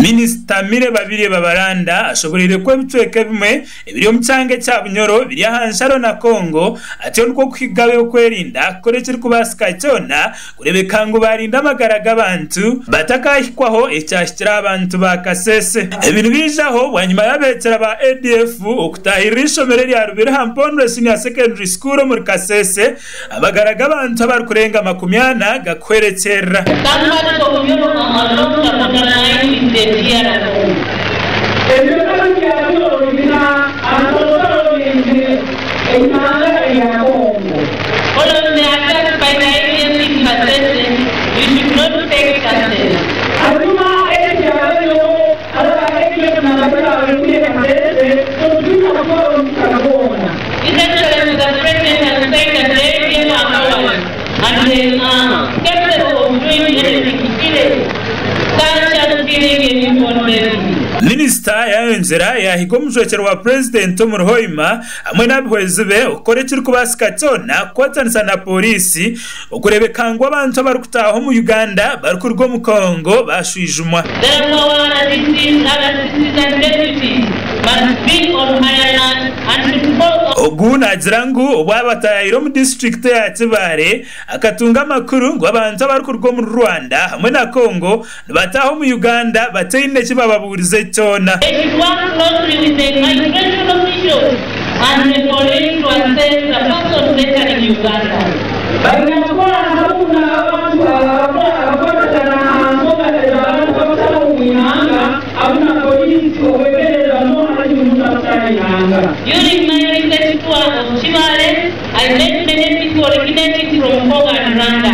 Minista Babalanda ashoborere ko bitweke bimwe ibiri mu cyange cya Bunyoro biri ahansharo na Kongo ati nuko kwigabe kwerinda korekere kubasika cyona kurebeka ngo barinda amagaraga abantu batakahikwaho icyashikira abantu ba Kasese ibintu bijaho wanyuma yabetera ba ADF okutahirisho mereri ya Rubira Hampondre Senior Secondary School muri Kasese abagaraga abantu bari kurenga 80 gakwerekera Minista yayonzera yahigomujwekero wa President muri Hoima amwe nabihwezebe ukorekere kubasika cyona kwatanisa na polisi ukurebeka ngo abantu bari kutaho mu Uganda bari kurwo mu Kongo bashwijumwa Oguna jirangu obwabatayiro mu district ya Kibale akatunga makuru ngo abantu bari kurwo mu Rwanda hamwe na Kongo bataho mu Uganda bateyine kibababurize cyona During my research tour of Kibale, I met many people originating from Congo and Rwanda.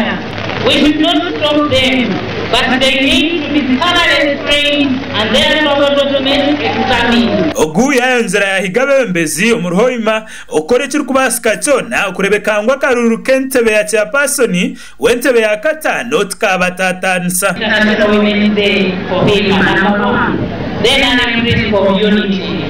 We should not stop them, but they need to be thoroughly trained and their proper documents examined. Ogu yayonzera yahigabe mbezi muri Hoima ukorekere kubasika cyona ukurebeka ngo akaruru kentebe ya chairperson wentebe ya katano tukabatatansa. Then an increase of unity.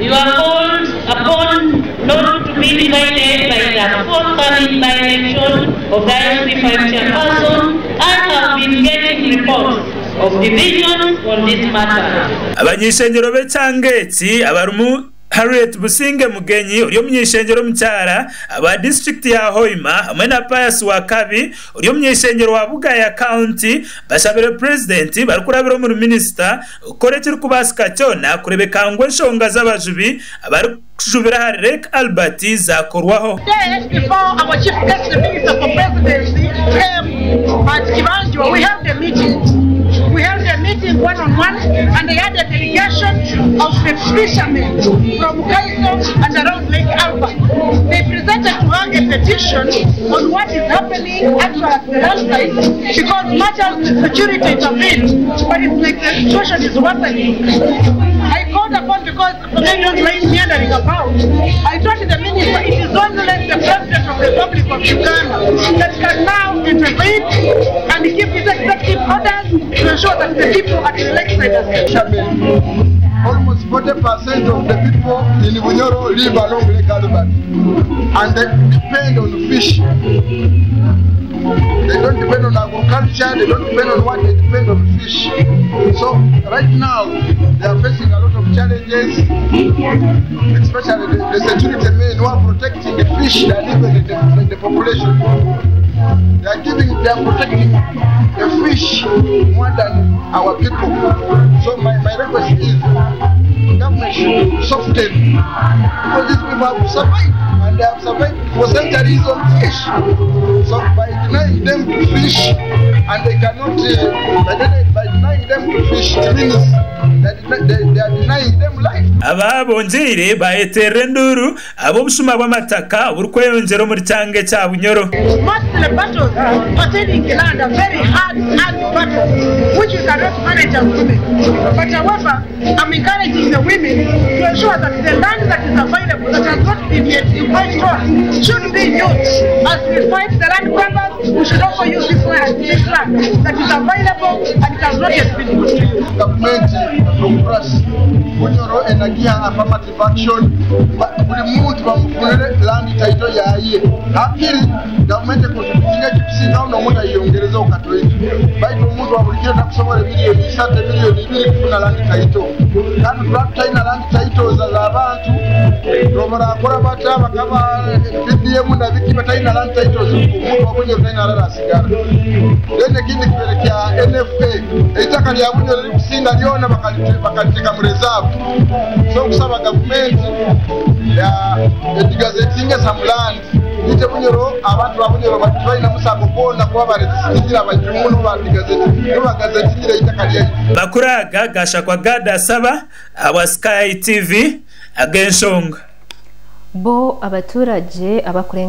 You are called upon not to be divided by the forthcoming by-election of the IC5 chairperson and have been getting reports of divisions on this matter. Abanyishengero becangeti abarumu Harriet Businge Mugenyi uriyo mnyishengero mchara aba district ya Hoima hamwe na Pius Wakabi uriyo mnyishengero wa Bugaya County bashabere president barikurabiro muri minister ukorekere kubasika cyona kurebeka ngo nshonga z'abajubi abari kujubira Harrek Albert zakorwaho. Before our chief guest, the minister for presidency, came at Kibanjo, we held a meeting. We held a meeting one-on-one, and they had a delegation of the fishermen from Kasese and around Lake Albert. They presented to her a petition on what is happening at the land site because much of security intervened, but it's like the situation is worsening. I called upon because they don't like meandering about. I told the minister it is only the president of the Republic of Uganda that can now intervene and give his executive orders to ensure that the people at the lakeside are almost 40% of the people in Bunyoro live along Lake Albert and they depend on fish. They don't depend on agriculture, they don't depend on what, they depend on fish. So right now they are facing a lot of challenges, especially the security men who are protecting the fish that live in the population. They are protecting the fish more than our people. So my request is government should soften because these people have survived and they have survived for centuries on fish. So by denying them to fish and they cannot by denying them to fish it means they are denying them life. Ababonjire baetere nduru abo bushuma bw'amataka urukweyongero muri cyange cya Bunyoro. Most battles pertaining to land are very hard battles which you cannot manage as women. But however, I'm encouraging the women to ensure that the land that is available that has not been yet employed for should be used as we fight the land grabbers, we should also use this land that is available and it has not yet been put to use. Government compress Mugazoore and again affirmative action, but we move from land title yaye. Akiri government kutinga kipisinga no muda yongereza ukatoito. Baito mtu wa bulikira nakusomole milioni 3 milioni 2 kufuna land title. Kandi twataina land title za abantu robara akora bata bakaba PDM na biki bataina land titles mtu wa bunyo taina rara sigara. Dene kindi kipelekea NFA itaka lya bunyo likusinga liona bakaliteka mu reserve. So kusaba government ya gazetting some land nite bunyoro abantu babunyoro batwaina musango kona kwa baretsigira abajumuntu bagazetting itaka lya bakuraga gasha kwa gada saba aba Sky TV agensonga bo abaturage abakure